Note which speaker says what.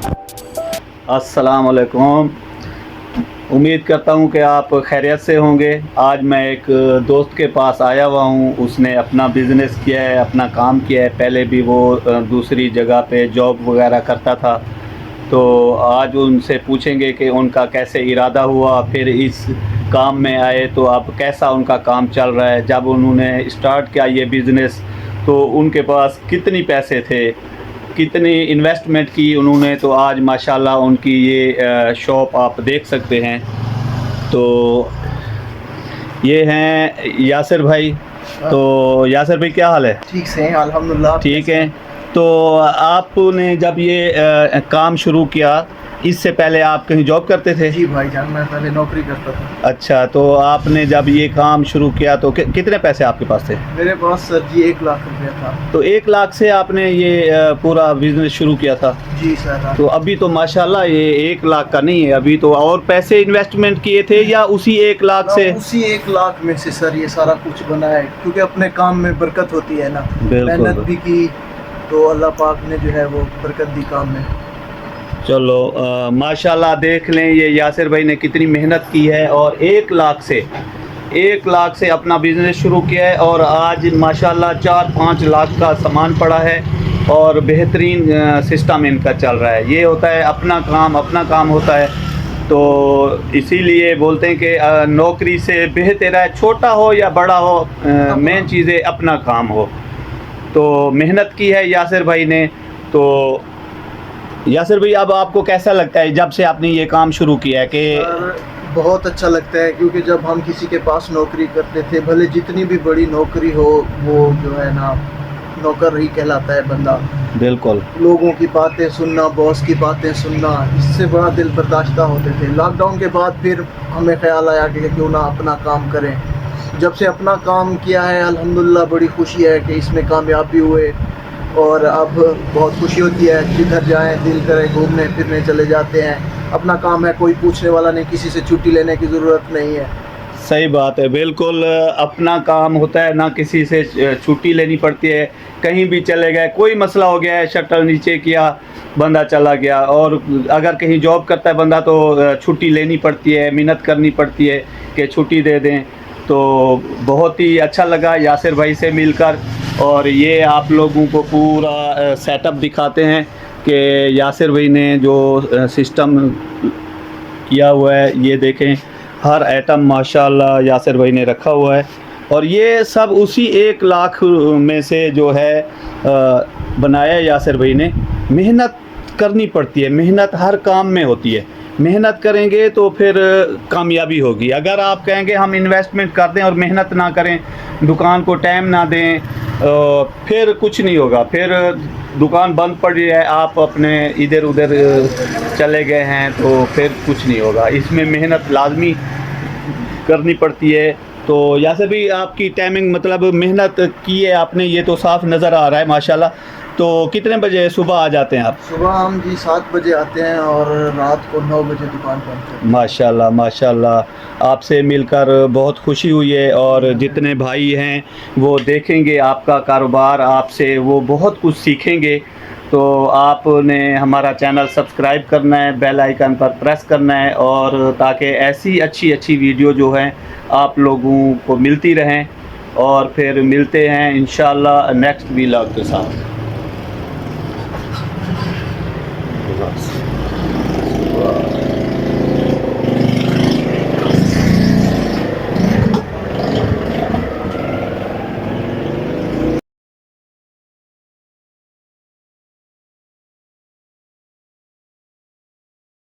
Speaker 1: अस्सलाम वालेकुम। उम्मीद करता हूँ कि आप खैरियत से होंगे। आज मैं एक दोस्त के पास आया हुआ हूँ। उसने अपना बिज़नेस किया है, अपना काम किया है। पहले भी वो दूसरी जगह पे जॉब वगैरह करता था। तो आज उनसे पूछेंगे कि उनका कैसे इरादा हुआ, फिर इस काम में आए तो अब कैसा उनका काम चल रहा है। जब उन्होंने स्टार्ट किया ये बिज़नेस तो उनके पास कितनी पैसे थे, कितनी इन्वेस्टमेंट की उन्होंने, तो आज माशाल्लाह उनकी ये शॉप आप देख सकते हैं। तो ये हैं यासिर भाई। तो यासिर भाई क्या हाल है?
Speaker 2: ठीक से हैं अल्हम्दुलिल्लाह।
Speaker 1: ठीक है। तो आपने जब ये काम शुरू किया, इससे पहले आप कहीं जॉब करते थे?
Speaker 2: जी भाईजान, मैं पहले नौकरी करता था।
Speaker 1: अच्छा, तो आपने जब ये काम शुरू किया तो कितने पैसे आपके पास थे?
Speaker 2: मेरे पास सर जी 1 लाख रुपया था।
Speaker 1: तो 1 लाख से आपने ये पूरा बिजनेस शुरू किया था?
Speaker 2: जी सर।
Speaker 1: तो अभी तो माशाल्लाह ये 1 लाख का नहीं है, अभी तो और पैसे इन्वेस्टमेंट किए थे या उसी 1 लाख से?
Speaker 2: उसी 1 लाख में से सर ये सारा कुछ बना है, क्योंकि अपने काम में बरकत होती है ना। मेहनत भी की तो अल्लाह पाक ने जो है वो बरकत दी काम में।
Speaker 1: चलो माशाल्लाह देख लें ये यासिर भाई ने कितनी मेहनत की है, और 1 लाख से अपना बिज़नेस शुरू किया है, और आज माशाल्लाह 4-5 लाख का सामान पड़ा है और बेहतरीन सिस्टम इनका चल रहा है। ये होता है अपना काम होता है। तो इसीलिए बोलते हैं कि नौकरी से बेहतर है, छोटा हो या बड़ा हो, मेन चीज़ है अपना काम हो। तो मेहनत की है यासिर भाई ने। तो यासिर भाई अब आपको कैसा लगता है जब से आपने ये काम शुरू किया है कि?
Speaker 2: बहुत अच्छा लगता है, क्योंकि जब हम किसी के पास नौकरी करते थे, भले जितनी भी बड़ी नौकरी हो, वो जो है ना नौकर ही कहलाता है बंदा।
Speaker 1: बिल्कुल।
Speaker 2: लोगों की बातें सुनना, बॉस की बातें सुनना, इससे बड़ा दिल बर्दाश्त होते थे। लॉकडाउन के बाद फिर हमें ख्याल आया कि क्यों ना अपना काम करें। जब से अपना काम किया है अल्हम्दुलिल्लाह बड़ी खुशी है कि इसमें कामयाब भी हुए, और अब बहुत खुशी होती है। जिधर जाएं दिल करे घूमने फिरने चले जाते हैं। अपना काम है, कोई पूछने वाला नहीं, किसी से छुट्टी लेने की ज़रूरत नहीं है।
Speaker 1: सही बात है, बिल्कुल अपना काम होता है, ना किसी से छुट्टी लेनी पड़ती है। कहीं भी चले गए, कोई मसला हो गया है, शटर नीचे किया, बंदा चला गया। और अगर कहीं जॉब करता है बंदा तो छुट्टी लेनी पड़ती है, मिन्नत करनी पड़ती है कि छुट्टी दे दें। तो बहुत ही अच्छा लगा यासिर भाई से मिलकर, और ये आप लोगों को पूरा सेटअप दिखाते हैं कि यासिर भाई ने जो सिस्टम किया हुआ है। ये देखें, हर आइटम माशाल्लाह यासिर भाई ने रखा हुआ है, और ये सब उसी 1 लाख में से जो है बनाया यासिर भाई ने। मेहनत करनी पड़ती है, मेहनत हर काम में होती है। मेहनत करेंगे तो फिर कामयाबी होगी। अगर आप कहेंगे हम इन्वेस्टमेंट कर दें और मेहनत ना करें, दुकान को टाइम ना दें, फिर कुछ नहीं होगा। फिर दुकान बंद पड़ जाए, आप अपने इधर उधर चले गए हैं, तो फिर कुछ नहीं होगा। इसमें मेहनत लाजमी करनी पड़ती है। तो यासिर भी आपकी टाइमिंग, मतलब मेहनत की है आपने, ये तो साफ नज़र आ रहा है माशाल्लाह। तो कितने बजे सुबह आ जाते हैं आप?
Speaker 2: सुबह हम जी 7 बजे आते हैं और रात को 9 बजे दुकान पहुँचते हैं।
Speaker 1: माशाल्लाह माशाल्लाह, आपसे मिलकर बहुत खुशी हुई है। और जितने भाई हैं वो देखेंगे आपका कारोबार, आपसे वो बहुत कुछ सीखेंगे। तो आपने हमारा चैनल सब्सक्राइब करना है, बेल आइकन पर प्रेस करना है, और ताकि ऐसी अच्छी वीडियो जो हैं आप लोगों को मिलती रहें। और फिर मिलते हैं इंशाल्लाह नेक्स्ट व्लॉग के साथ।